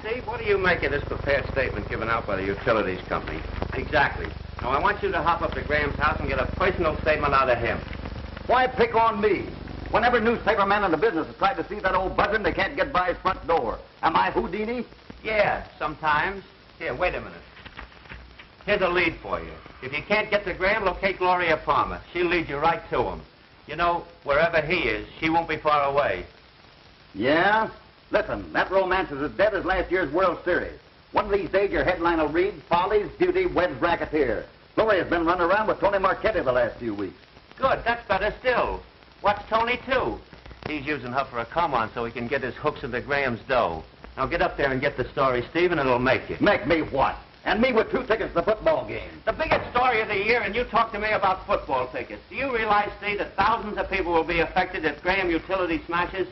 Steve, what do you make of this prepared statement given out by the utilities company? Exactly. Now, I want you to hop up to Graham's house and get a personal statement out of him. Why pick on me? When every newspaper man in the business has tried to see that old buzzard, they can't get by his front door. Am I Houdini? Yeah, sometimes. Here, wait a minute. Here's a lead for you. If you can't get to Graham, locate Gloria Palmer. She'll lead you right to him. You know, wherever he is, she won't be far away. Yeah? Listen, that romance is as dead as last year's World Series. One of these days, your headline will read, Follies, Beauty, Weds Racketeer. Gloria's been running around with Tony Marchetti the last few weeks. Good, that's better still. What's Tony, too? He's using her for a come-on so he can get his hooks into Graham's dough. Now get up there and get the story, Steve, and it'll make you. Make me what? And me with 2 tickets to the football game. The biggest story of the year, and you talk to me about football tickets. Do you realize, Steve, that thousands of people will be affected if Graham Utility smashes?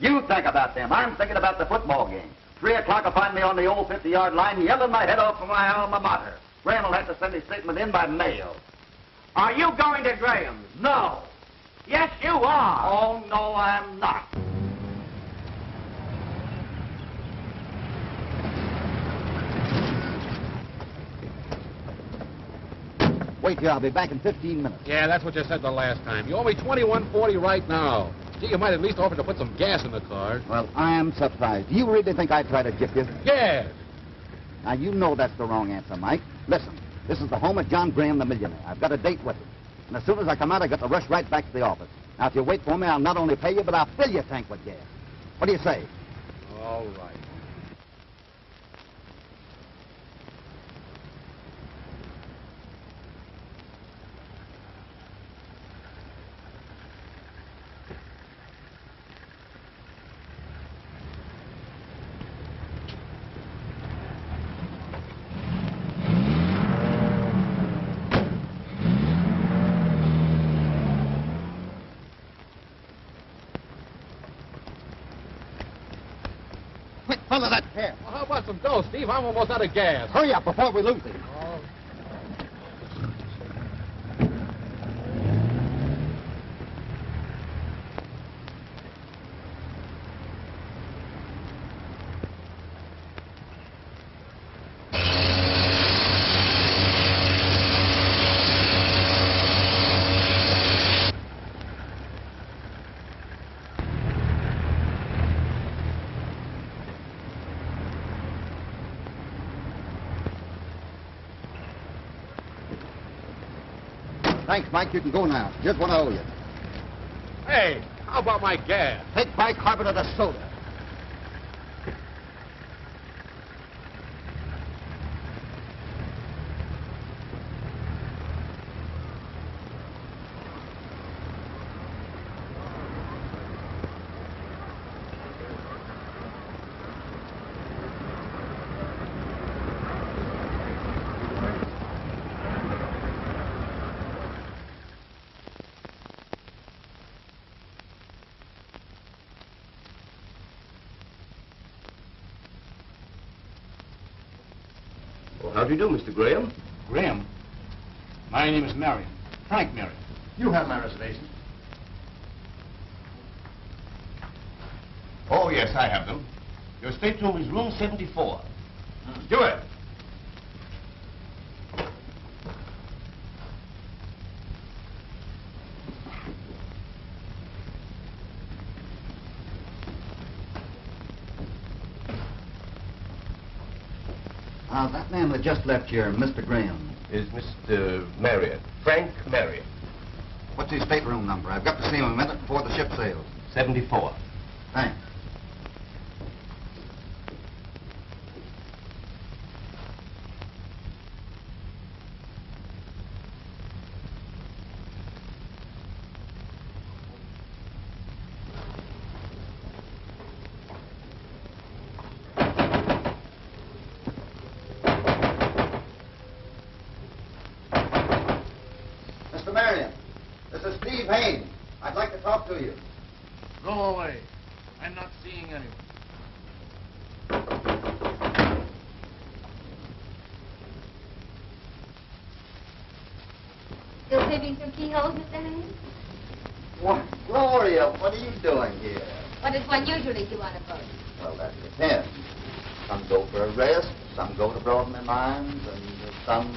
You think about them. I'm thinking about the football game. 3 o'clock will find me on the old 50-yard line yelling my head off for my alma mater. Graham will have to send his statement in by mail. Are you going to Graham's? No. Yes, you are. Oh, no, I'm not. Wait here, I'll be back in 15 minutes. Yeah, that's what you said the last time. You owe me $21.40 right now. Gee, you might at least offer to put some gas in the car. Well, I am surprised. Do you really think I'd try to gyp you? Gas! Now, you know that's the wrong answer, Mike. Listen, this is the home of John Graham, the millionaire. I've got a date with him. And as soon as I come out, I've got to rush right back to the office. Now, if you wait for me, I'll not only pay you, but I'll fill your tank with gas. What do you say? All right. Follow that pair. Well, how about some dough, Steve? I'm almost out of gas. Hurry up before we lose him. Oh. Thanks, Mike. You can go now. Here's what I owe you. Hey, how about my gas? Take bicarbonate of soda. How do you do, Mr. Graham? Graham? My name is Marion. Frank Marion. You have my reservations. Oh, yes, I have them. Your stateroom is room 74. Do it. That man that just left here, Mr. Graham. Is Mr. Marriott. Frank Marriott. What's his stateroom number? I've got to see him a minute before the ship sails. 74. Thanks. Mr. Marion, this is Steve Haines. I'd like to talk to you. Go away. I'm not seeing anyone. Still peeping through keyholes, Mr. Haines? What, Gloria, what are you doing here? What does one usually do on a boat? Well, that depends. Some go for a rest, some go to broaden their minds, and some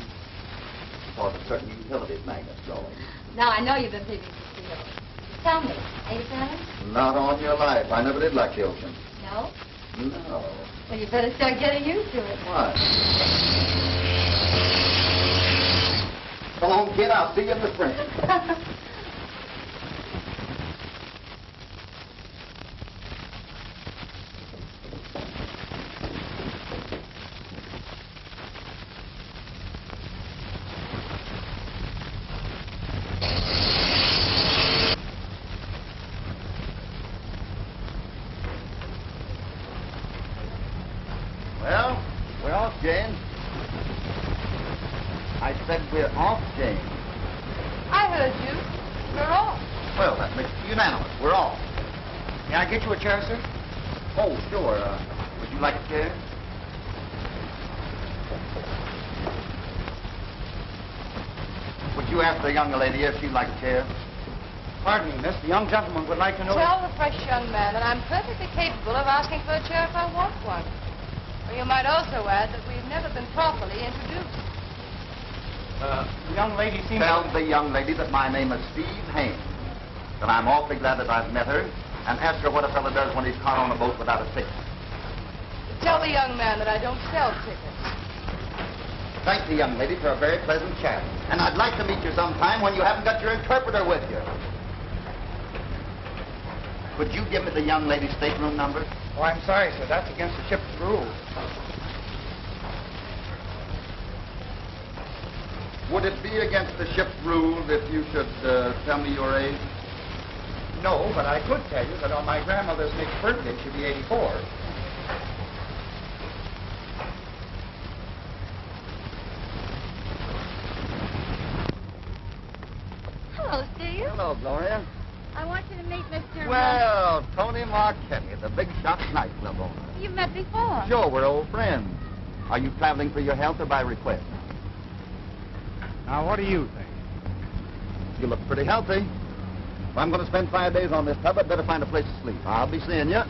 for the certain utilities magnets, Lloyd. Now, I know you've been peeping from Key Hills. Tell me, ain't it telling? Not on your life. I never did like the ocean. No? No. Well, you better start getting used to it. What? Come on, kid. I'll see you in the spring. Well, we're off, Jane. I said we're off, Jane. I heard you. We're off. Well, that makes it unanimous. We're off. May I get you a chair, sir? Oh, sure. Would you like a chair? Would you ask the young lady if she'd like a chair? Pardon me, miss. The young gentleman would like to know... Tell the fresh young man that I'm perfectly capable of asking for a chair if I want one. Or you might also add that we've never been properly introduced. The young lady seems... Tell the young lady that my name is Steve Haines, that I'm awfully glad that I've met her, and ask her what a fellow does when he's caught on a boat without a ticket. Tell the young man that I don't sell tickets. Thank the young lady for a very pleasant chat. And I'd like to meet you sometime when you haven't got your interpreter with you. Could you give me the young lady's stateroom number? Oh, I'm sorry, sir. That's against the ship's rules. Would it be against the ship's rules if you should tell me your age? No, but I could tell you that on my grandmother's next birthday, she'll be 84. Hello, Steve. Hello, Gloria. I want you to meet Mr. Well, Tony Marchetti, the Big Shot nightclub owner. You've met before. Sure, we're old friends. Are you traveling for your health or by request? Now, what do you think? You look pretty healthy. If I'm going to spend 5 days on this tub, I'd better find a place to sleep. I'll be seeing you.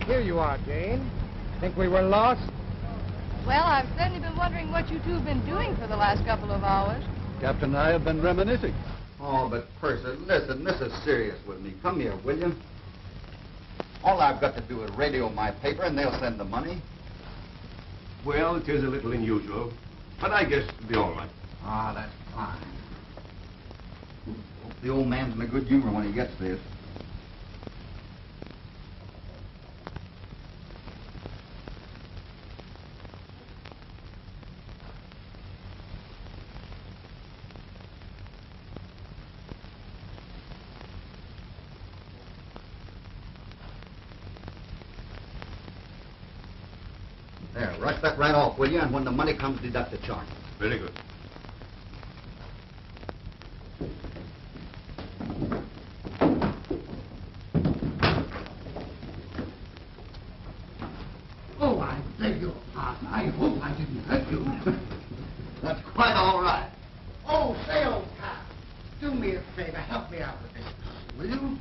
Here you are, Jane. Think we were lost? Well, I've certainly been wondering what you two have been doing for the last couple of hours. Captain and I have been reminiscing. Oh, but Purser, listen, this is serious with me. Come here, will you? All I've got to do is radio my paper, and they'll send the money. Well, it is a little unusual, but I guess it'll be all right. Ah, that's fine. Hope the old man's in a good humor when he gets this. There, rush that right off, will you? And when the money comes, deduct the charge. Very good. Oh, I beg your pardon. I hope I didn't hurt you. That's quite all right. Oh, say, old pal, do me a favor. Help me out with this, will you?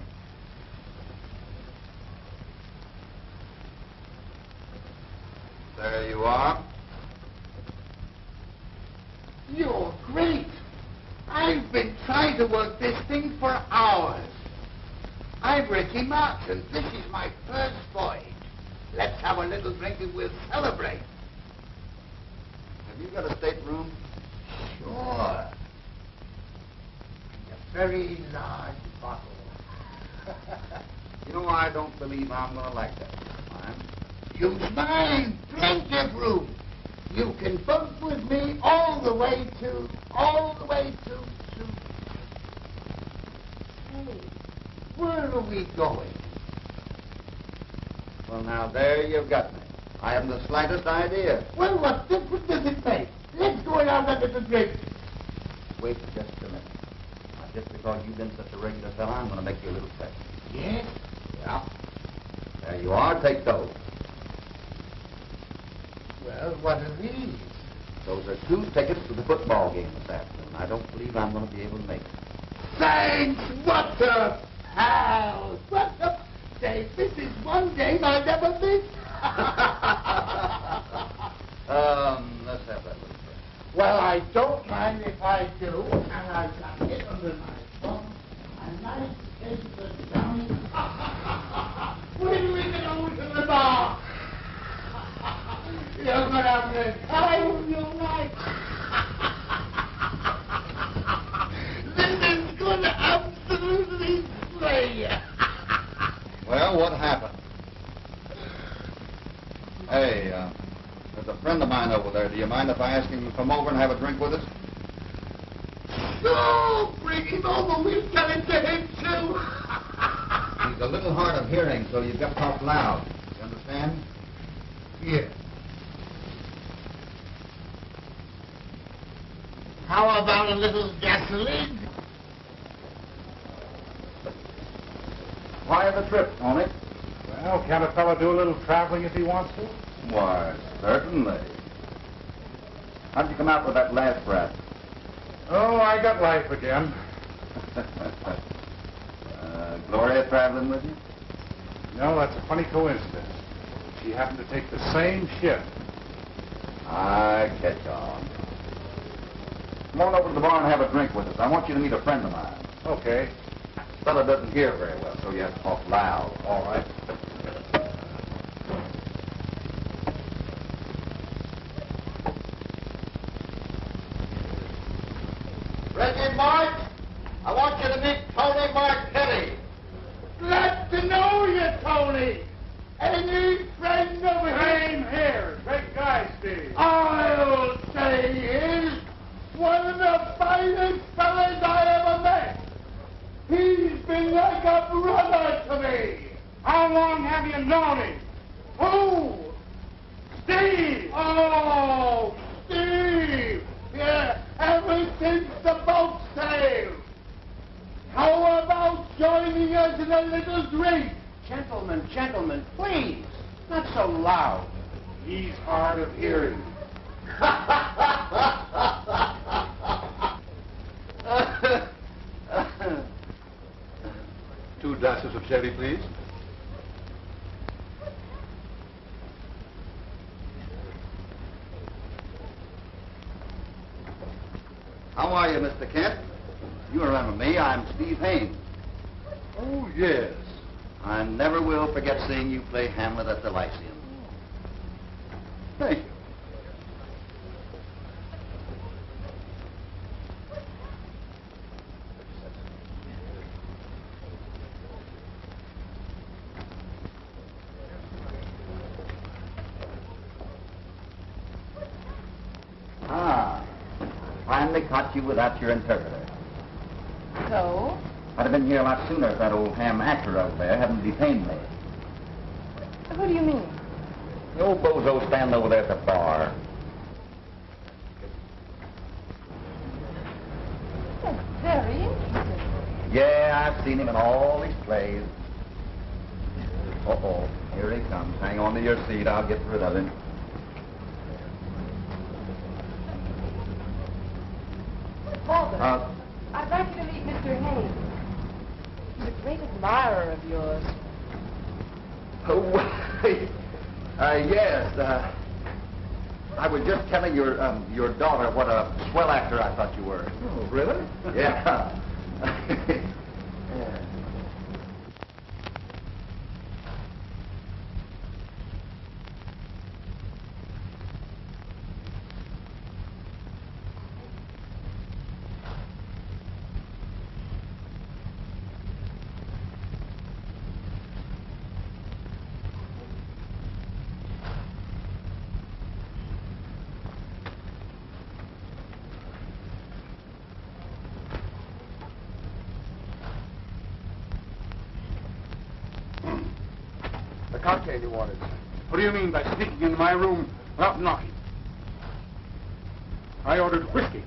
There you are. You're great. I've been trying to work this thing for hours. I'm Ricky Martin. This is my first voyage. Let's have a little drink and we'll celebrate. Have you got a stateroom? Sure. A very large bottle. You know, I don't believe I'm going to like that. Mine. Use mine. Plenty of room. You can bunk with me all the way to... Hey, where are we going? Well, now, there you've got me. I haven't the slightest idea. Well, what difference does it make? Let's go and have a little drink. Wait just a minute. Now, just because you've been such a regular fellow, I'm going to make you a little special. Yes? Yeah. There you are. Take those. Well, what are these? Those are 2 tickets to the football game this afternoon. I don't believe I'm going to be able to make it. Thanks, what a pal! What a... Say, this is one game I never missed. Let's have that little bit. Well, I don't mind if I do, and I've got it under my thumb. A nice case of Johnny. When we get over to the bar, you're going to have the time of your life. This is going to absolutely slay you. Well, what happened? Hey, there's a friend of mine over there. Do you mind if I ask him to come over and have a drink with us? So, bring him over. We'll tell it to him, too. He's a little hard of hearing, so you've got to talk loud. You understand? Yeah. How about a little gasoline? Why the trip, Tony? Well, can a fellow do a little traveling if he wants to? Why, certainly. How'd you come out with that last brat? Oh, I got life again. Gloria traveling with you? No, that's a funny coincidence. She happened to take the same ship. I catch on. Come on over to the bar and have a drink with us. I want you to meet a friend of mine. Okay. This fella doesn't hear very well, so you have to talk loud. All right. Reggie Mark, I want you to meet Tony Martelli. Glad to know you, Tony. Any friend of his? Same here. Great guy, Steve. I'll say he is one of the finest fellas I ever met. He's been like a brother to me. How long have you known him? Who? Steve! Oh, Steve! Yeah, ever since the boat sailed. How about joining us in a little drink? Gentlemen, please. Not so loud. He's hard of hearing. 2 glasses of sherry, please. How are you, Mr. Kent? You remember me. I'm Steve Haines. Oh, yes. I never will forget seeing you play Hamlet at the Lyceum. Thank you. Finally caught you without your interpreter. So? I'd have been here a lot sooner if that old ham actor out there hadn't detained me. Who do you mean? The old bozo standing over there at the bar. That's very interesting. Yeah, I've seen him in all these plays. Uh-oh, here he comes. Hang on to your seat. I'll get rid of him. Father, I'd like you to meet Mr. Haines. He's a great admirer of yours. Oh, yes. I was just telling your daughter what a swell actor I thought you were. Oh, really? Yeah. The cocktail you wanted. What do you mean by sneaking into my room without knocking? I ordered whiskey.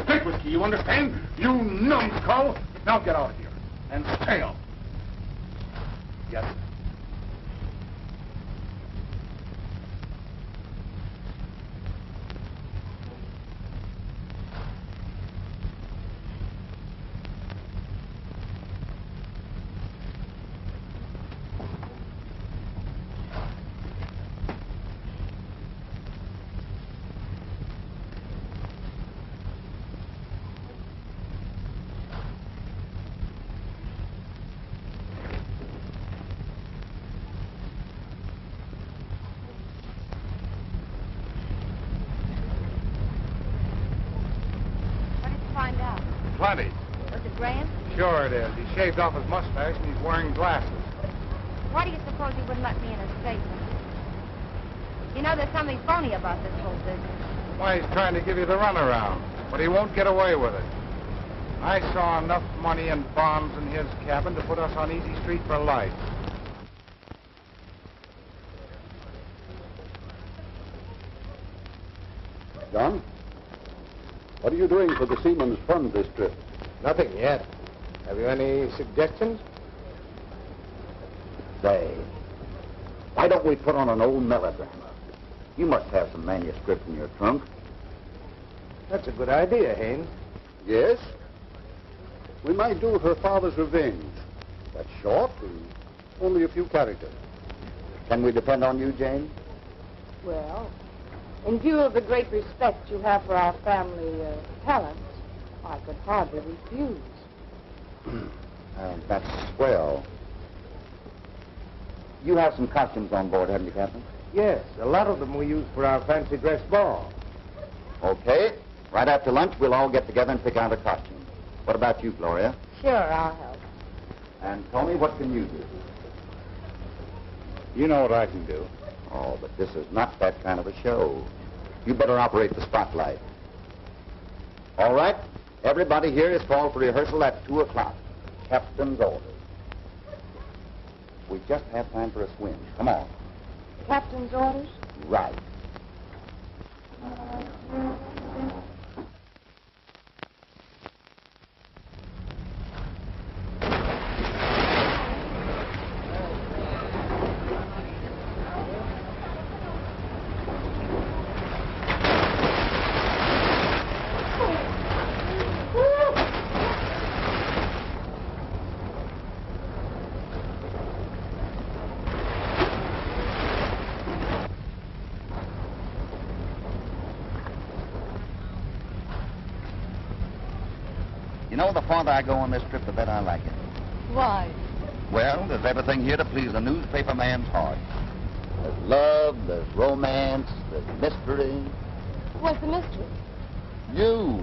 Straight whiskey, you understand? You numbskull! Now get out of here and stay out. Yes. plenty. Was it Graham? Sure it is. He shaved off his mustache and he's wearing glasses. Why do you suppose he wouldn't let me in his statement? You know, there's something phony about this whole business. Why, he's trying to give you the runaround, but he won't get away with it. I saw enough money and bonds in his cabin to put us on Easy Street for life. John, what are you doing for the Seaman's Fund this trip? Nothing yet. Have you any suggestions? Say, why don't we put on an old melodrama? You must have some manuscript in your trunk. That's a good idea, Haines. Yes. We might do Her Father's Revenge. That's short and only a few characters. Can we depend on you, Jane? Well, in view of the great respect you have for our family talents, I could hardly refuse. That's swell. You have some costumes on board, haven't you, Captain? Yes, a lot of them we use for our fancy dress ball. Okay. Right after lunch, we'll all get together and pick out a costume. What about you, Gloria? Sure, I'll help. And Tony, what can you do? You know what I can do. Oh, but this is not that kind of a show. You better operate the spotlight. All right. Everybody here is called for rehearsal at 2 o'clock. Captain's orders. We just have time for a swim. Come on. Captain's orders? Right. You know, the farther I go on this trip, the better I like it. Why? Well, there's everything here to please a newspaper man's heart. There's love, there's romance, there's mystery. What's the mystery? You.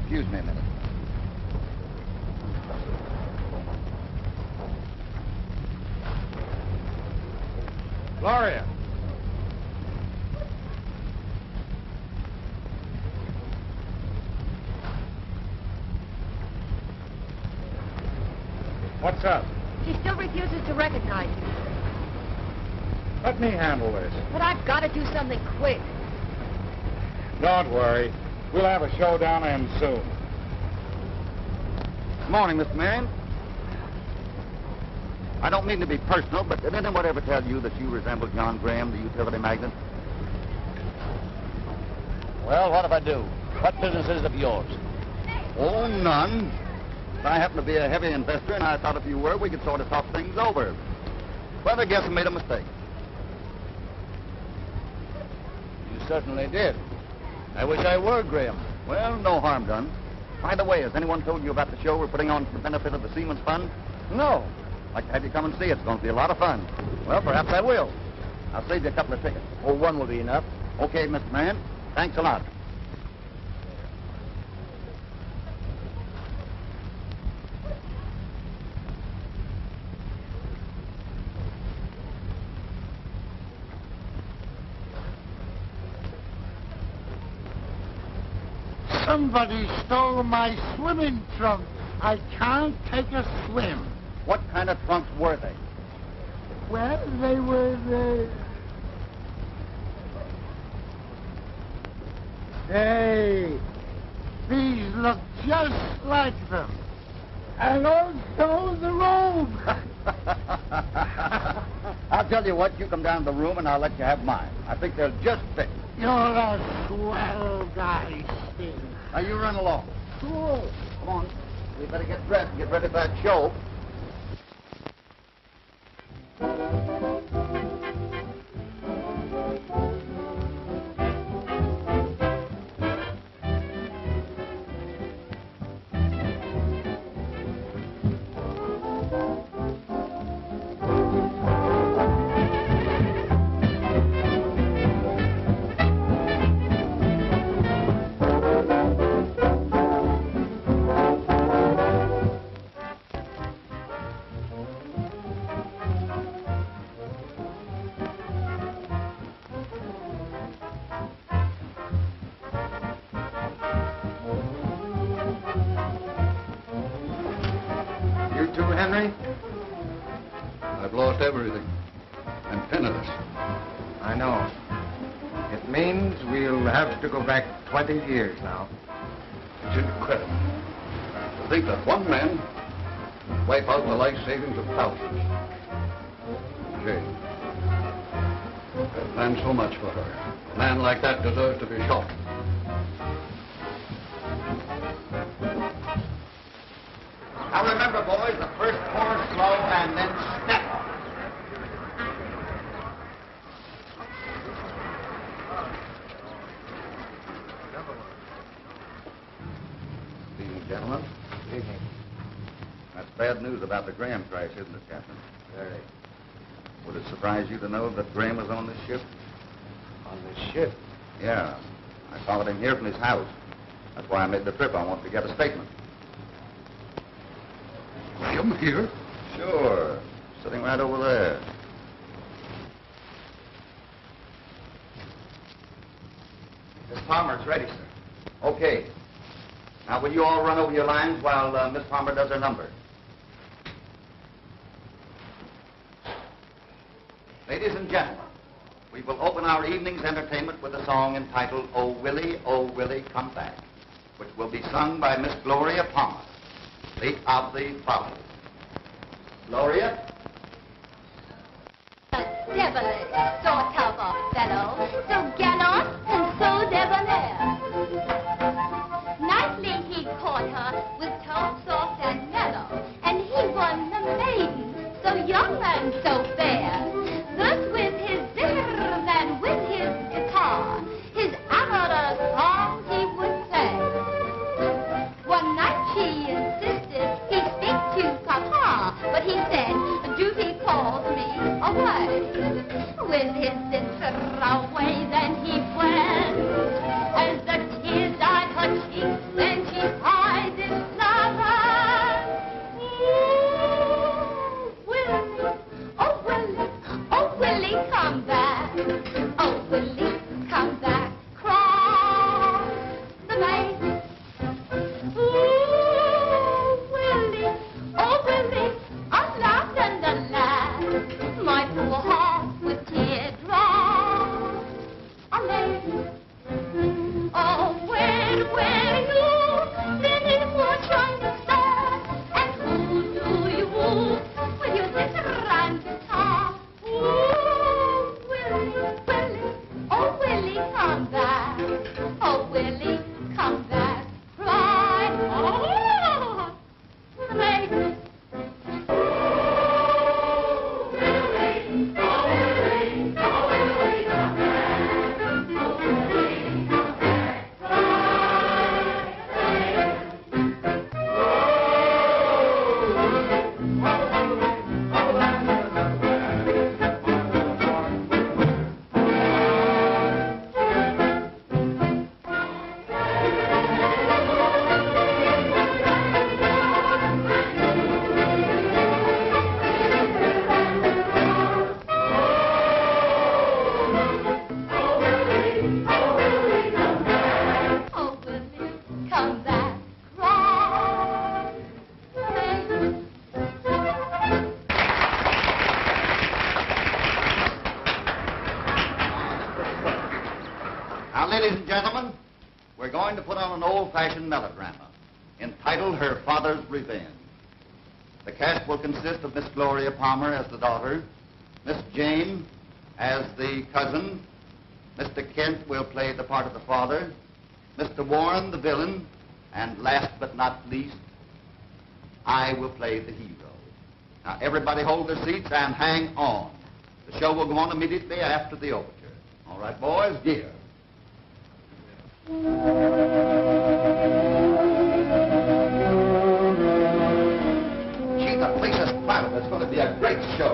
Excuse me a minute. Gloria. What's up? She still refuses to recognize you. Let me handle this. But I've got to do something quick. Don't worry. We'll have a show down and soon. Morning, Mr. Marion. I don't mean to be personal, but did anyone ever tell you that you resemble John Graham, the utility magnate? Well, what if I do? What business is it of yours? Oh, none. I happen to be a heavy investor, and I thought if you were, we could sort of talk things over. But I guess I made a mistake. You certainly did. I wish I were Graham. Well, no harm done. By the way, has anyone told you about the show we're putting on for the benefit of the Seaman's Fund? No. I'd like to have you come and see it. It's going to be a lot of fun. Well, perhaps I will. I'll save you a couple of tickets. Oh, one will be enough. Okay, Mr. Marion. Thanks a lot. Somebody stole my swimming trunks. I can't take a swim. What kind of trunks were they? Well, they were Hey, these look just like them. And also the robe. I'll tell you what, you come down to the room and I'll let you have mine. I think they'll just fit. You're a swell guy, Steve. Now, you run along. Cool. Come on. We better get dressed and get ready for that show. lost everything. And penniless. I know. It means we'll have to go back 20 years now. It's incredible. To think that one man wipe out the life savings of thousands. Jane. I've planned so much for her. A man like that deserves to be shot. Now remember, boys, the first pour slow and then step. Good evening, gentlemen. Good evening. That's bad news about the Graham crash, isn't it, Captain? Very. Would it surprise you to know that Graham was on this ship? On the ship? Yeah. I followed him here from his house. That's why I made the trip. I wanted to get a statement. Graham here? Sure. Sitting right over there. Miss Palmer's ready, sir. Okay. Now, will you all run over your lines while Miss Palmer does her number? Ladies and gentlemen, we will open our evening's entertainment with a song entitled Oh Willie, Come Back, which will be sung by Miss Gloria Palmer, late of the following. Gloria? Devilish sort of a fellow, so gallant and so debonair. Nicely he caught her with tone soft and mellow, and he won the maiden, so young and so fair. Thus with his zither and with his guitar, his amorous songs he would play. One night she insisted he speak to Papa, but he said, duty calls me away. With his zither away, then he went. As the tears dyed her cheeks, then she sighed in lover. Oh, Willie, come back. Oh, Willie, come back. Cross the main. Oh, Willie, I'm lost and alas, my poor heart with teardrops are laid. Oh, where you been in fortune star, and who do you woo with your zither and guitar? Ooh, Willie, oh, Willie, come back. Oh, Willie, come back. Cry, oh, the maiden. Ladies and gentlemen, we're going to put on an old-fashioned melodrama entitled Her Father's Revenge. The cast will consist of Miss Gloria Palmer as the daughter, Miss Jane as the cousin, Mr. Kent will play the part of the father, Mr. Warren the villain, and last but not least, I will play the hero. Now, everybody hold their seats and hang on. The show will go on immediately after the overture. All right, boys, gear. Gee, the place is crowded. It's going to be a great show.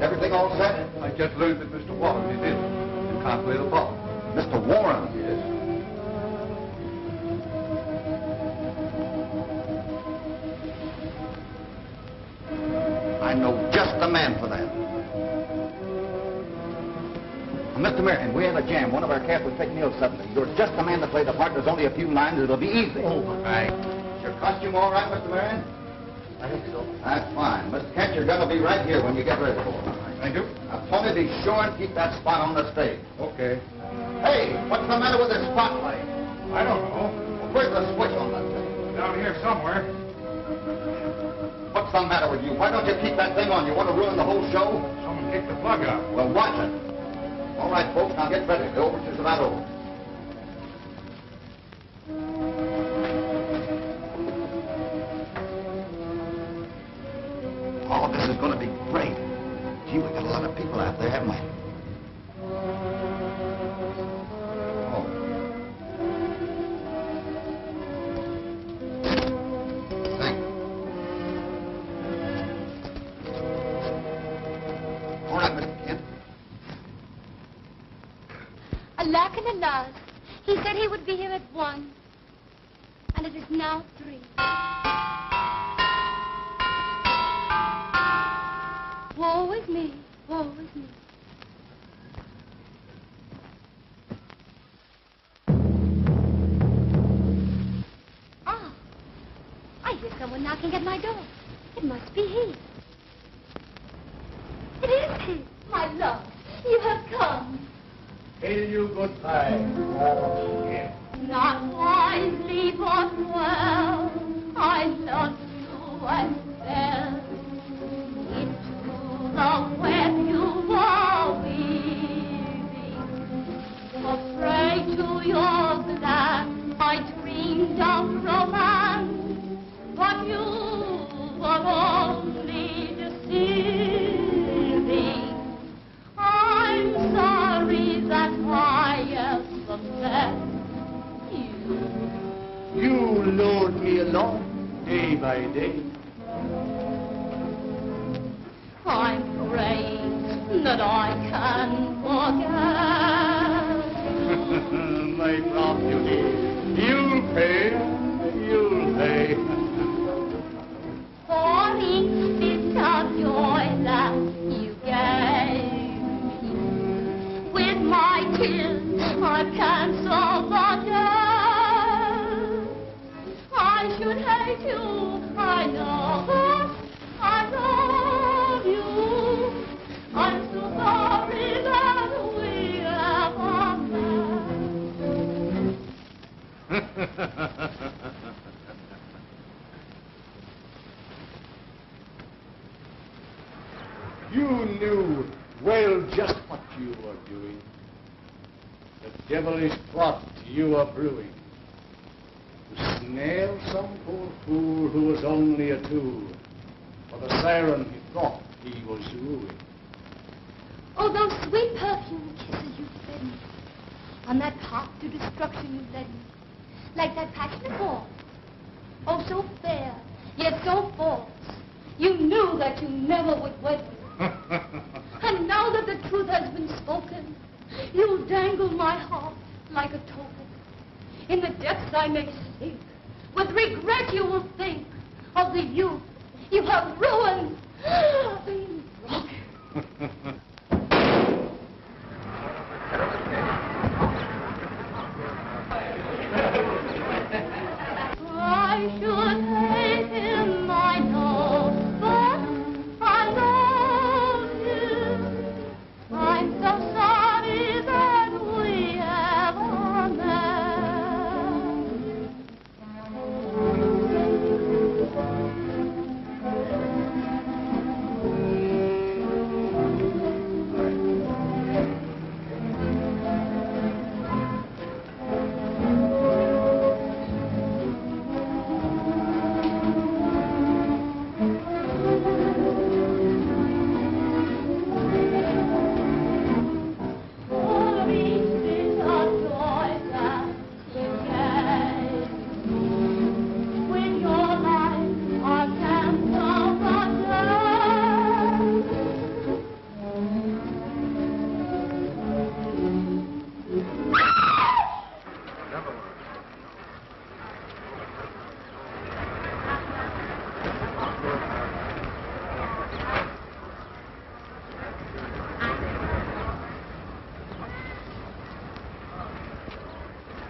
Everything all set? I just learned that Mr. Warren is in and can't play the part. Mr. Warren? Yes. I know just the man for that. Mr. Marion, we have a jam. One of our cast was taken ill suddenly. You're just the man to play the part. There's only a few lines. It'll be easy. Oh, Right. Is your costume all right, Mr. Marion? I think so. That's fine. Mr. Kent, you're going to be right here when you get ready for it. Thank you. Now, Tony, be sure and keep that spot on the stage. Okay. Hey, what's the matter with this spotlight? I don't know. Where's the switch on that thing? Down here somewhere. What's the matter with you? Why don't you keep that thing on? You want to ruin the whole show? Someone kicked the plug out. Well, watch it. All right, folks, now get ready. The overture's about over. Oh, this is going to be great. Gee, we got a lot of people out there, haven't we? Oh. Thank you. All right, Mr. Kent. Alack and alas, he said he would be here at 1, and it is now 3. Woe is me, woe is me. Ah, I hear someone knocking at my door. It must be he. It is he, my love. You have come. Hail you goodbye. Not wisely, but well. I loved you and fell into the web you were weaving. Afraid to your glance, I dreamed of romance, but you were only deceiving. I'm sorry that I ever met you. You lured me along day by day. I'm praying that I can forget. My brown beauty, you'll pay, you'll pay. For each bit of joy that you gave me, with my tears I cancel the debt. I should hate you, I know, I love you. I'm so sorry that we ever met. You knew well just what you were doing. The devilish plot you were brewing. To snare some poor fool who was only a tool for the siren he thought he was wooing. Oh, those sweet perfume kisses you fed me. On that path to destruction you led me. Like that passionate ball. Oh, so fair, yet so false. You knew that you never would wed me. And now that the truth has been spoken, you'll dangle my heart like a token. In the depths I may sink. With regret you will think of the youth you have ruined and broken. I should hate him, I know, but I love him. I'm so sorry that we ever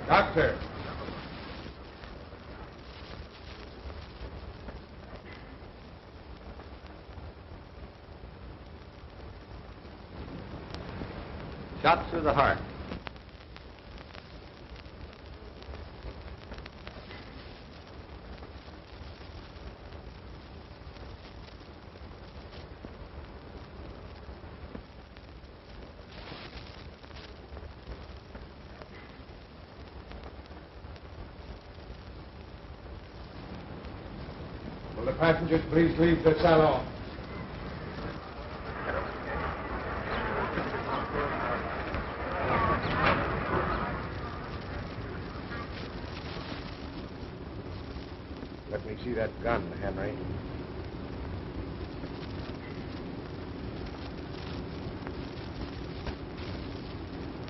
Doctor. Shot through the heart. Will the passengers please leave the salon? Let me see that gun, Henry.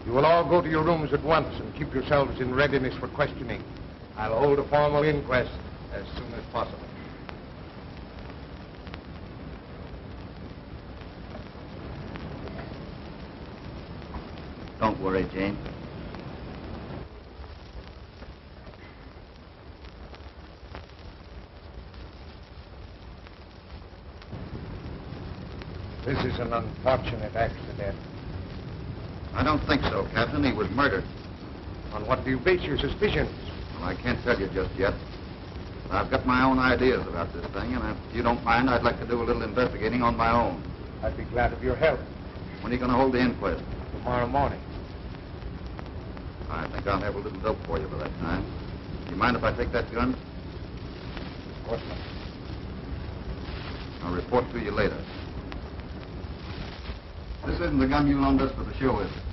You will all go to your rooms at once and keep yourselves in readiness for questioning. I'll hold a formal inquest as soon as possible. Don't worry, Jane. This is an unfortunate accident. I don't think so, Captain. He was murdered. On what do you base your suspicions? Well, I can't tell you just yet. I've got my own ideas about this thing, and if you don't mind, I'd like to do a little investigating on my own. I'd be glad of your help. When are you going to hold the inquest? Tomorrow morning. I think I'll have a little dope for you by that time. You mind if I take that gun? Of course not. I'll report to you later. This isn't the gun you loaned us for the show, is it?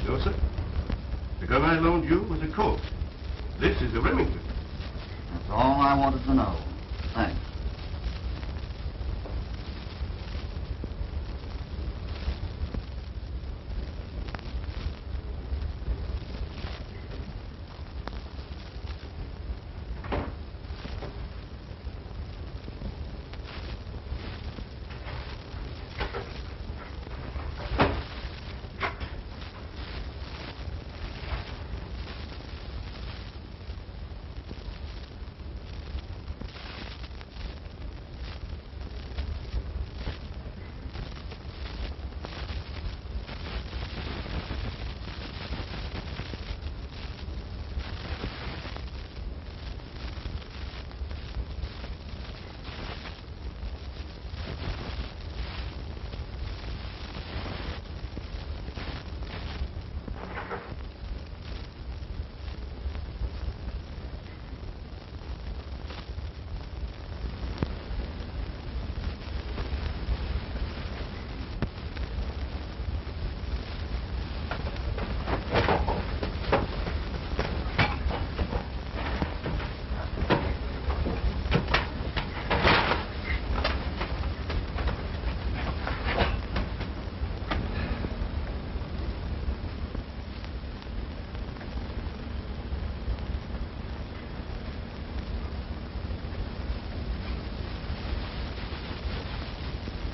No, sir. The gun I loaned you was a Colt. This is a Remington. That's all I wanted to know. Thanks.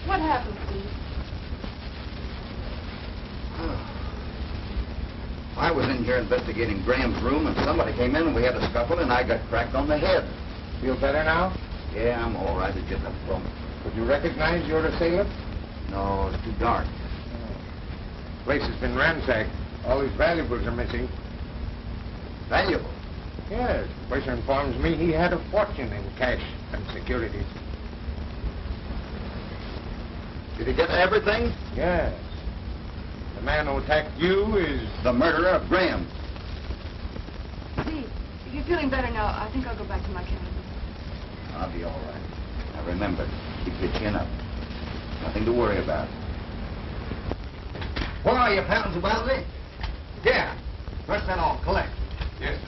What happened, Steve? I was in here investigating Graham's room, and somebody came in, and we had a scuffle, and I got cracked on the head. Feel better now? Yeah, I'm all right. It's just a bump. Could you recognize your assailant? No, it's too dark. The place has been ransacked. All his valuables are missing. Valuable? Yes. The person informs me he had a fortune in cash and securities. Did he get everything? Yes. The man who attacked you is... The murderer of Graham. Steve, if you're feeling better now, I think I'll go back to my cabin. I'll be all right. Now remember, keep your chin up. Nothing to worry about. Where are you, pounds of Wellesley? Yeah. First that all, collect. Yes, sir.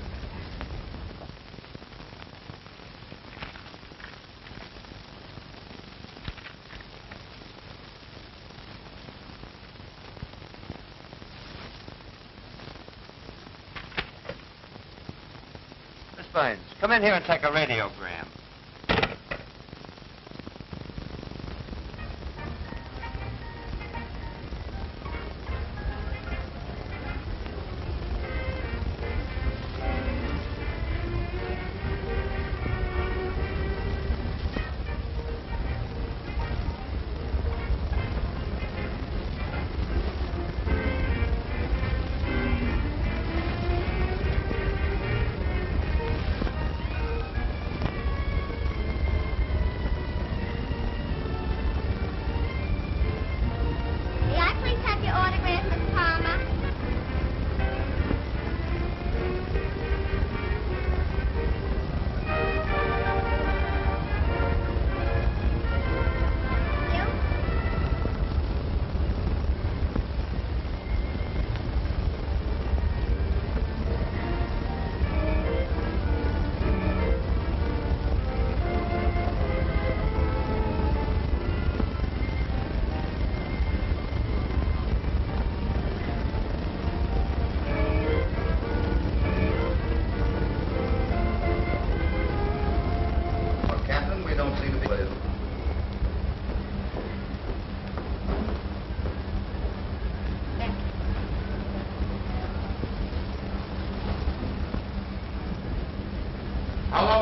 Miss Haines, come in here and take a radiogram.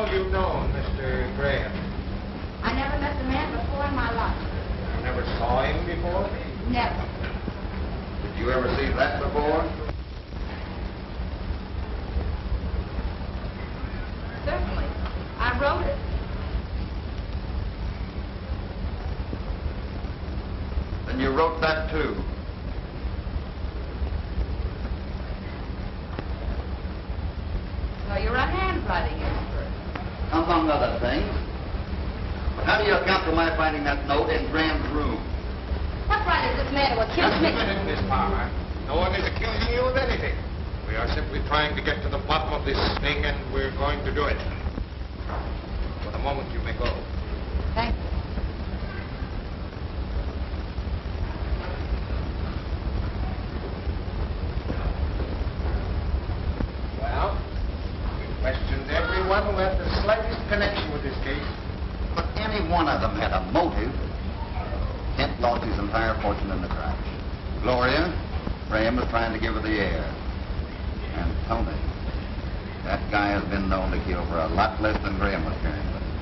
all you known Mr. Graham? I never met the man before in my life. You never saw him before? Never. Did you ever see that before? Certainly. I wrote it. Then you wrote that too. So you're a handwriting expert. Among other things. But how do you account for my finding that note in Graham's room? What right is this man to accuse me? Miss Palmer. No one is accusing you of anything. We are simply trying to get to the bottom of this thing, and we're going to do it. For the moment, you may go. Thank you. Well, we've questioned everyone who had the slightest connection with this case. But any one of them had a motive. Kent lost his entire fortune in the crash. Gloria, Graham was trying to give her the air. And Tony, that guy has been known to kill for a lot less than Graham was carrying with him.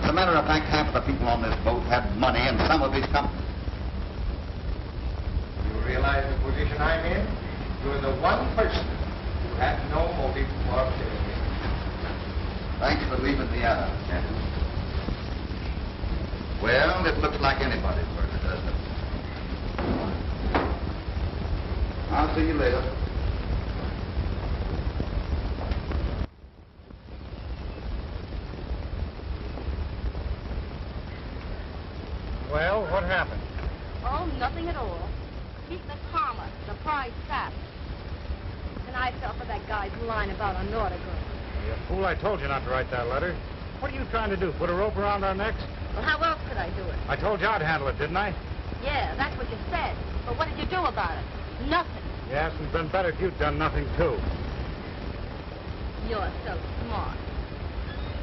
As a matter of fact, half of the people on this boat had money and some of his company. You realize the position I'm in? You're the one person who had no motive for killing me. Thanks for leaving me out, Captain. Well, it looks like anybody's murder, doesn't it? I'll see you later. Well, what happened? Oh, nothing at all. Keep the comma, the prize fat. And I fell for that guy's line about a naughty girl. You fool, I told you not to write that letter. What are you trying to do, put a rope around our necks? Well, how else could I do it? I told you I'd handle it, didn't I? Yeah, that's what you said. But what did you do about it? Nothing. Yes, and it's been better if you'd done nothing, too. You're so smart.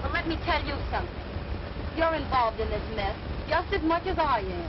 Well, let me tell you something. You're involved in this mess just as much as I am.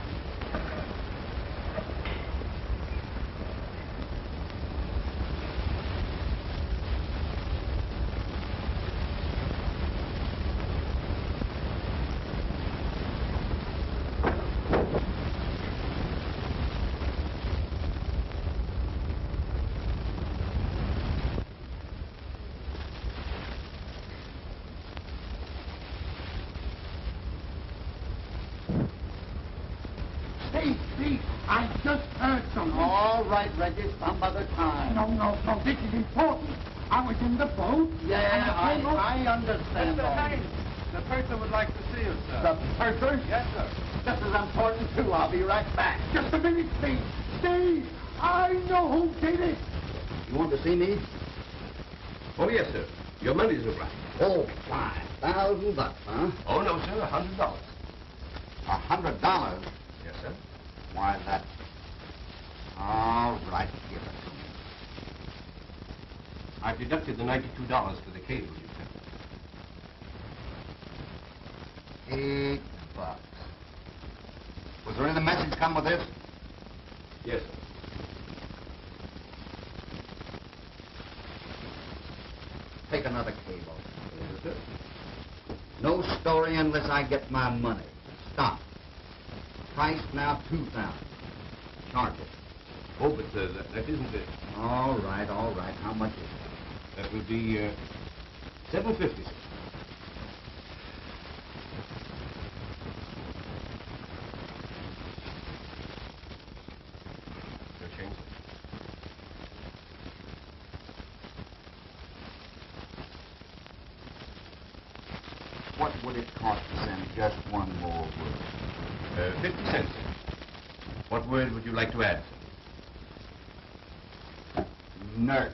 Steve, I just heard something. All right, Reggie, some other time. No, this is important. I was in the boat. Yeah, I understand. Mr. all Haines, the purser would like to see you, sir. The purser? Yes, sir. This is important, too. I'll be right back. Just a minute, Steve. Steve, I know who did it. You want to see me? Oh, yes, sir. Your money's all right. Oh, $5,000, huh? Oh, no, sir, $100. $100? Yes, sir. Why, that... All right, give it to me. I've deducted the $92 for the cable you sent. $8. Was there any message come with this? Yes, sir. Take another cable. Yes, sir. No story unless I get my money. Stop. Price now $2,000. Charge it. Oh, but that isn't it. All right. How much is it? That would be $7.50, sir. Your change, sir. What would it cost to send just one more word? 50 cents. What word would you like to add, sir? Nurse.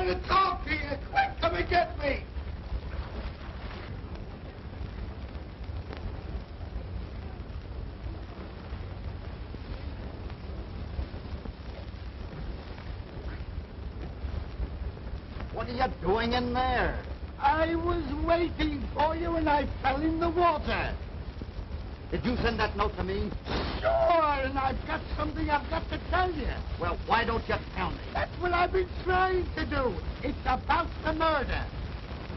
to talk to you. Quick, come and get me. What are you doing in there? I was waiting for you and I fell in the water. Did you send that note to me? Sure, and I've got something I've got to tell you. Well, why don't you tell me? That's what I've been trying to do. It's about the murder.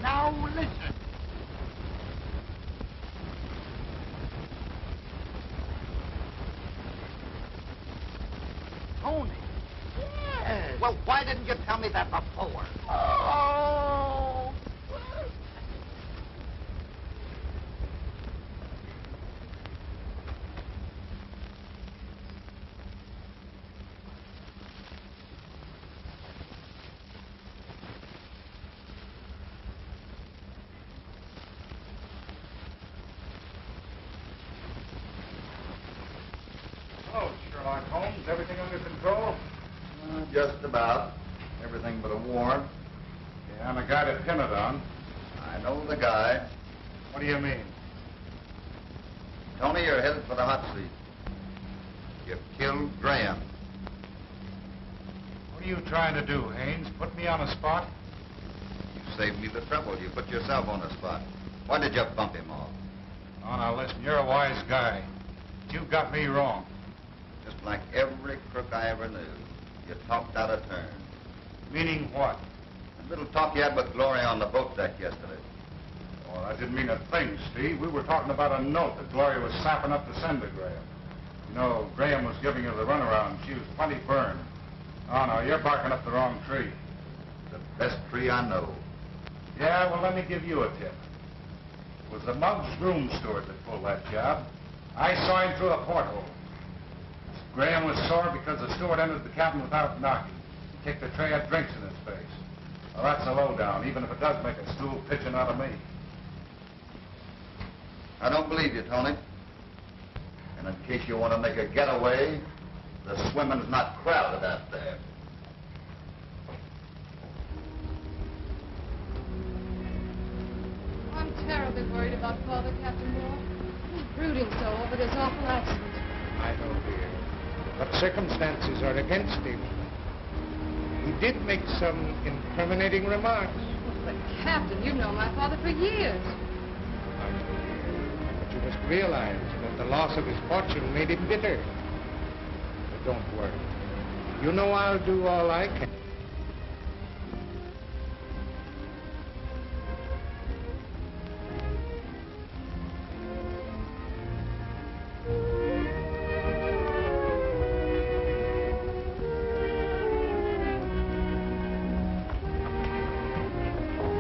Now listen. Tony. Yes. Well, why didn't you tell me that before? Oh. Oh, Sherlock Holmes, everything under control? Just about. Everything but a warrant. Yeah, and a guy to pin it on. I know the guy. What do you mean? Tony, you're headed for the hot seat. You've killed Graham. What are you trying to do, Haines? Put me on a spot? You saved me the trouble. You put yourself on the spot. Why did you bump him off? Oh, now listen, you're a wise guy. You got me wrong. Just like every crook I ever knew. You talked out of turn. Meaning what? The little talk you had with Gloria on the boat deck yesterday. Oh, I didn't mean a thing, Steve. We were talking about a note that Gloria was sapping up to send to Graham. You know, Graham was giving her the runaround. She was plenty burned. Oh, no, you're barking up the wrong tree. The best tree I know. Yeah, well, let me give you a tip. It was the Muggs room steward that pulled that job. I saw him through a porthole. Graham was sore because the steward entered the cabin without knocking. He kicked a tray of drinks in his face. Well, that's a lowdown, even if it does make a stool pigeon out of me. I don't believe you, Tony. And in case you want to make a getaway, the swimming's not crowded out there. I'm terribly worried about Father, Captain Moore. He's brooding so over this awful accident. I know, dear. But circumstances are against him. He did make some incriminating remarks. But, Captain, you've known my father for years. I know, dear. But you must realize that the loss of his fortune made him bitter. But don't worry. You know I'll do all I can.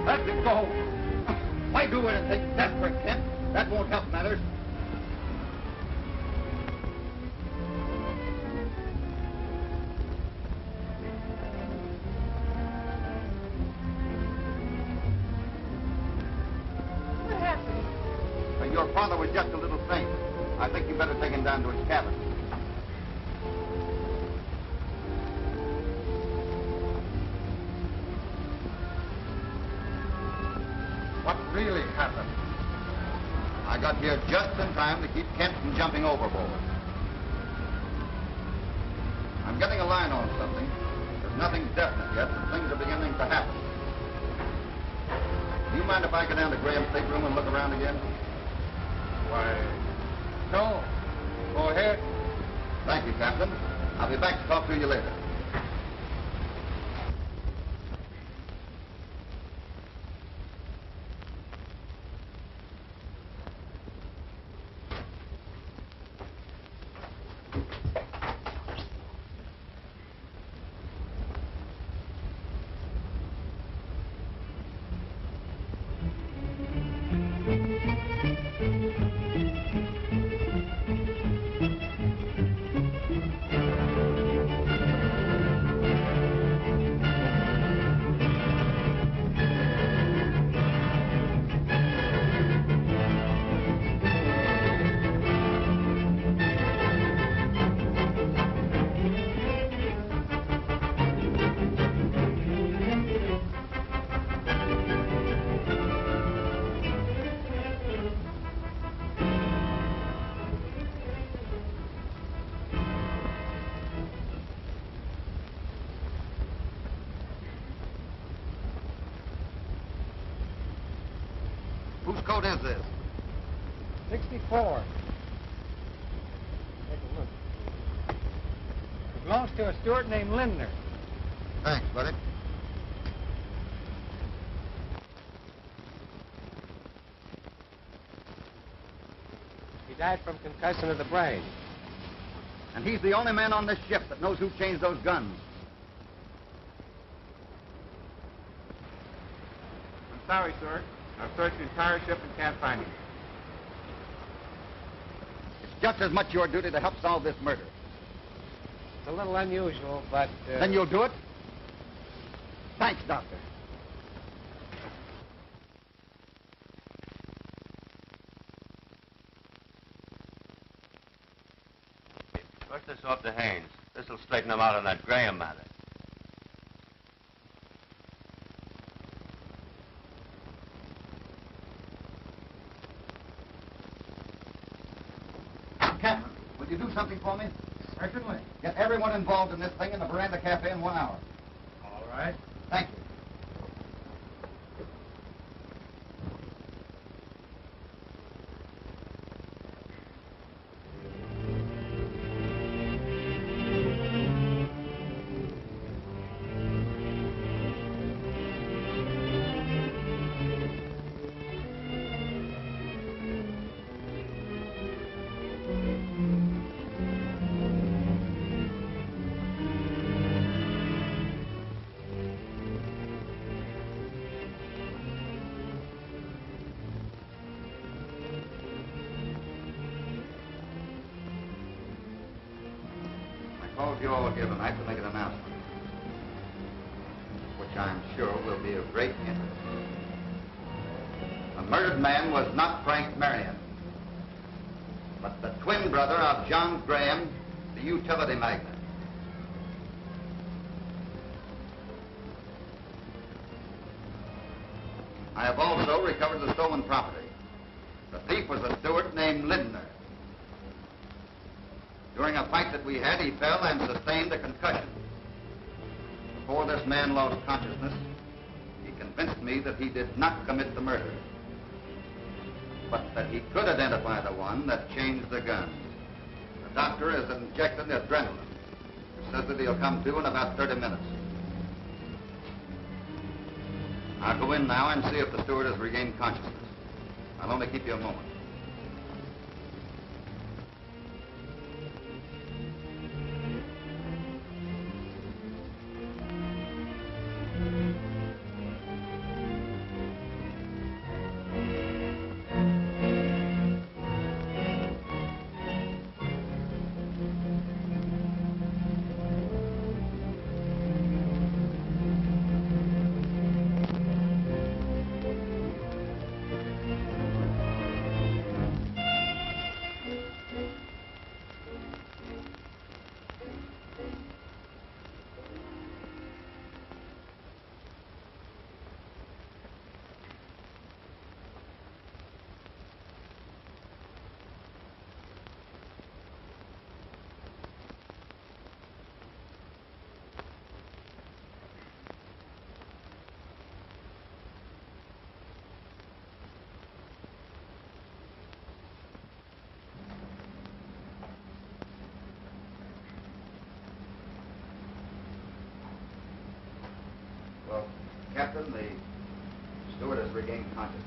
Let it go. Why do anything desperate, Kent? That won't help matters. What happened? Your father was just a little faint. I think you better take him down to his cabin. What really happened? I got here just in time to keep Kent from jumping overboard. I'm getting a line on something. There's nothing definite yet, but things are beginning to happen. Do you mind if I go down to Graham's stateroom and look around again? Why, no. Go ahead. Thank you, Captain. I'll be back to talk to you later. note is this? 64. Take a look. It belongs to a steward named Lindner. Thanks, buddy. He died from concussion of the brain. And he's the only man on this ship that knows who changed those guns. I'm sorry, sir. I've searched the entire ship and can't find him. It's just as much your duty to help solve this murder. It's a little unusual, but... Then you'll do it? Thanks, Doctor. Brush this off to Haines. This'll straighten him out on that Graham matter. Captain, will you do something for me? Certainly. Get everyone involved in this thing in the Veranda Cafe in 1 hour. All right. Thank you. You all here tonight to make an announcement, which I'm sure will be of great interest. The murdered man was not Frank Marion, but the twin brother of John Graham, the utility magnate. I have also recovered the stolen property. The thief was a steward named Lindner. During a fight that we had, he fell and sustained a concussion. Before this man lost consciousness, he convinced me that he did not commit the murder, but that he could identify the one that changed the guns. The doctor is injecting adrenaline. He says that he'll come to in about 30 minutes. I'll go in now and see if the steward has regained consciousness. I'll only keep you a moment. Well, Captain, the steward has regained consciousness.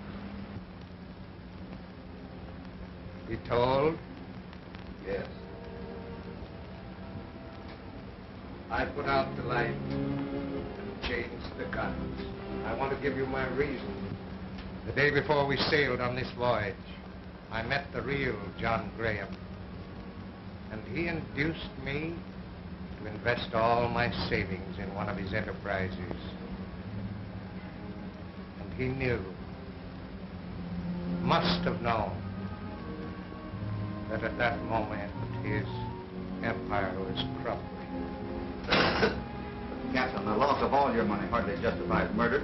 He told? Yes. I put out the light and changed the guns. I want to give you my reason. The day before we sailed on this voyage, I met the real John Graham, and he induced me to invest all my savings in one of his enterprises. And he knew, must have known, that at that moment his empire was crumbling. Captain, the loss of all your money hardly justifies murder.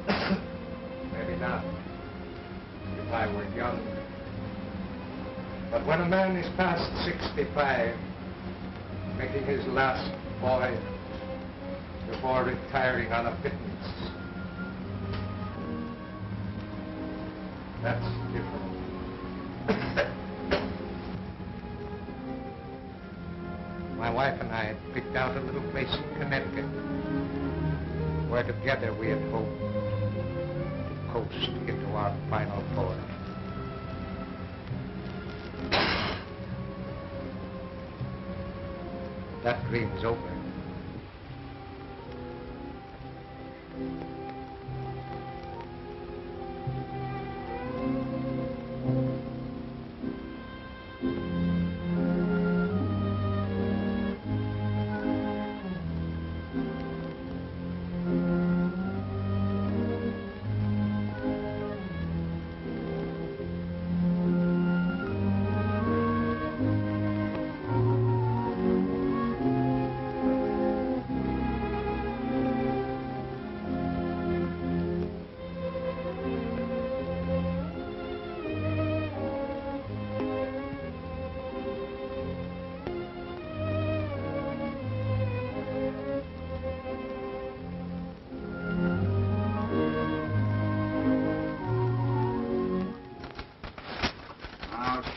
Maybe not, if I were younger. But when a man is past 65, making his last voyage before retiring on a pittance, That's different. My wife and I had picked out a little place in Connecticut where together we had hoped to coast into our final port. That dream's over.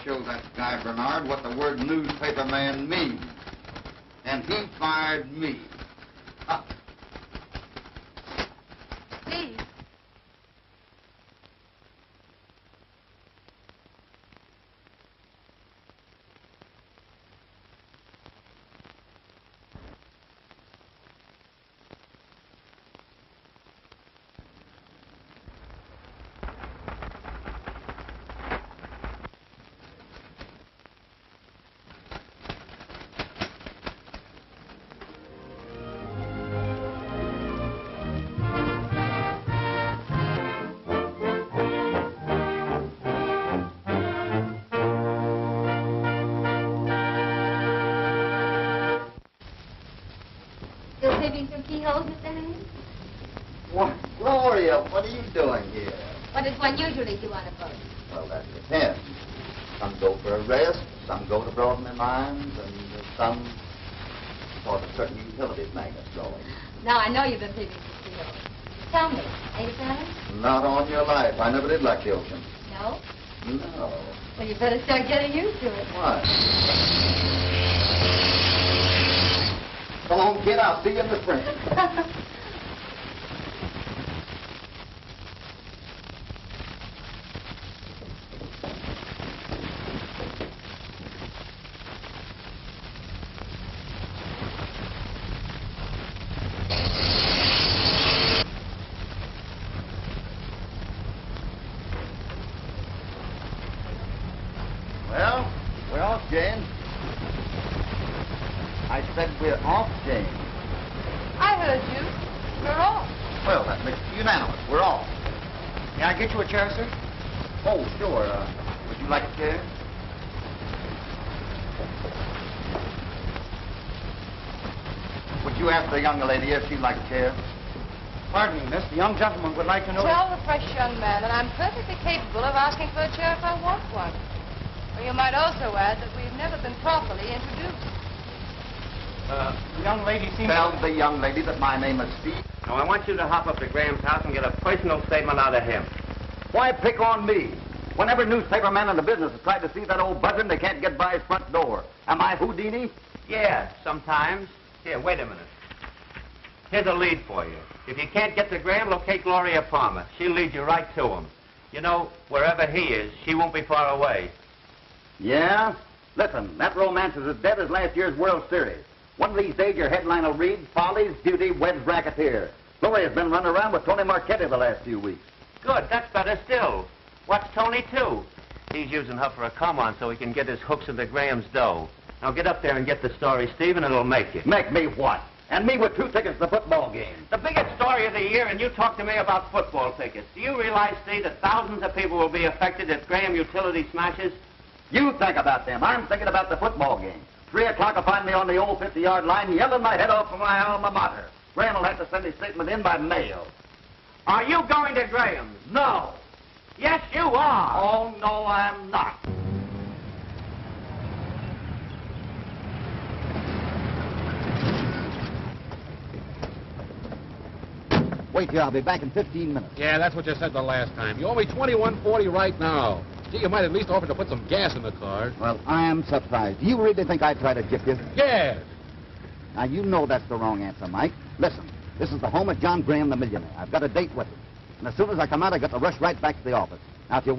Show that guy Bernard what the word newspaper man means. And he fired me. Steve. Still digging through keyholes, Mr. Haines? What, Gloria, what are you doing here? What does one usually do on a boat? Well, that depends. Some go for a rest, some go to broaden their minds, and some for the certain utilities magnets going. Now, I know you've been digging through keyholes. Tell me, ain't it done? Not on your life. I never did like the ocean. No? No. Well, you better start getting used to it. Why? Come on, kid. I'll see you in the spring. Well, we're off, Jane. I said we're off, Jane. I heard you. We're off. Well, that makes it unanimous. We're off. May I get you a chair, sir? Oh, sure. Would you like a chair? Would you ask the young lady if she'd like a chair? Pardon me, miss. The young gentleman would like to know... Tell the fresh young man that I'm perfectly capable of asking for a chair if I want one. Or you might also add that we've never been properly introduced. The young lady seems... Tell the young lady that my name is Steve. Now, I want you to hop up to Graham's house and get a personal statement out of him. Why pick on me? Whenever newspaper man in the business has tried to see that old buzzard, they can't get by his front door. Am I Houdini? Yeah, sometimes. Here, wait a minute. Here's a lead for you. If you can't get to Graham, locate Gloria Palmer. She'll lead you right to him. You know, wherever he is, she won't be far away. Yeah? Listen, that romance is as dead as last year's World Series. One of these days, your headline will read, Follies, Beauty, Weds Racketeer. Gloria's been running around with Tony Marchetti the last few weeks. Good, that's better still. What's Tony, too? He's using her for a come-on so he can get his hooks into Graham's dough. Now get up there and get the story, Steve, and it'll make you. Make me what? And me with 2 tickets to the football game. The biggest story of the year, and you talk to me about football tickets. Do you realize, Steve, that thousands of people will be affected if Graham Utility smashes? You think about them. I'm thinking about the football game. 3 o'clock will find me on the old 50-yard line yelling my head off for my alma mater. Graham will have to send his statement in by mail. Are you going to Graham's? No. Yes, you are. Oh, no, I'm not. Wait here. I'll be back in 15 minutes. Yeah, that's what you said the last time. You owe me $21.40 right now. Gee, you might at least offer to put some gas in the car. Well, I am surprised. Do you really think I'd try to gyp you? Yes. Now, you know that's the wrong answer, Mike. Listen, this is the home of John Graham, the millionaire. I've got a date with him. And as soon as I come out, I got to rush right back to the office. Now, if you...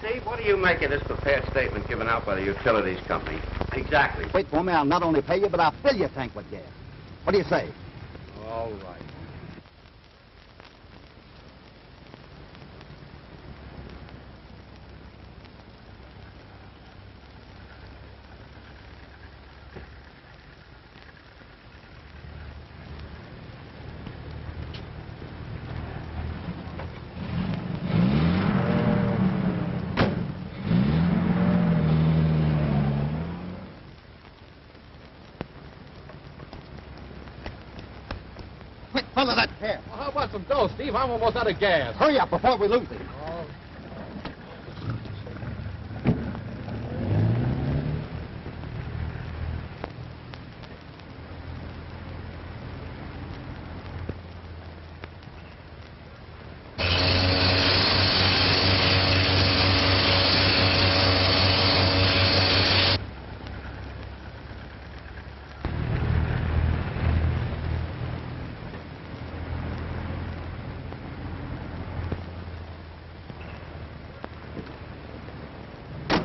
Steve, what do you make of this prepared statement given out by the utilities company? Exactly. Wait for me. I'll not only pay you, but I'll fill your tank with gas. What do you say? All right. Full of that gas. Well, how about some dough, Steve? I'm almost out of gas. Hurry up before we lose it. Oh.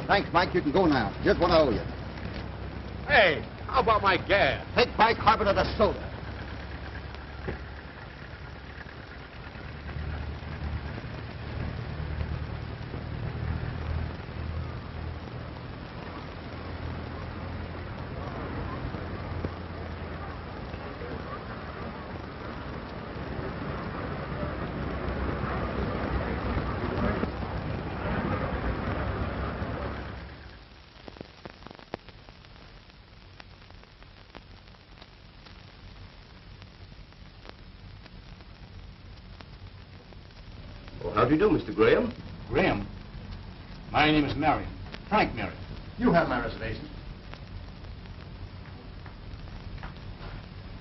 Thanks, Mike. You can go now. Here's what I owe you. Hey, how about my gas? Take bicarbonate of soda. How do you do, Mr. Graham? Graham? My name is Marion. Frank Marion. You have my reservations.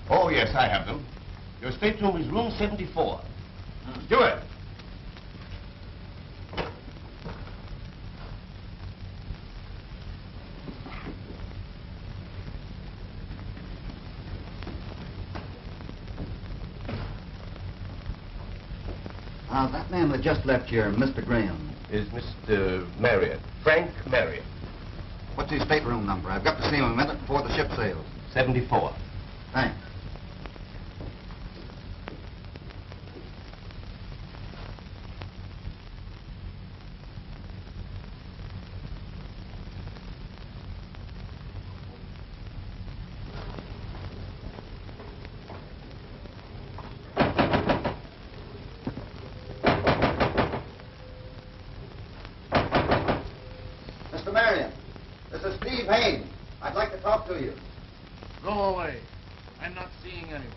Oh, yes, I have them. Your stateroom is room 74. Do it. That man that just left here, Mr. Graham. Is Mr. Marriott. Frank Marriott. What's his stateroom number? I've got to see him a minute before the ship sails. 74. Thanks. Mr. Marion, this is Steve Haines. I'd like to talk to you. Go away. I'm not seeing anyone.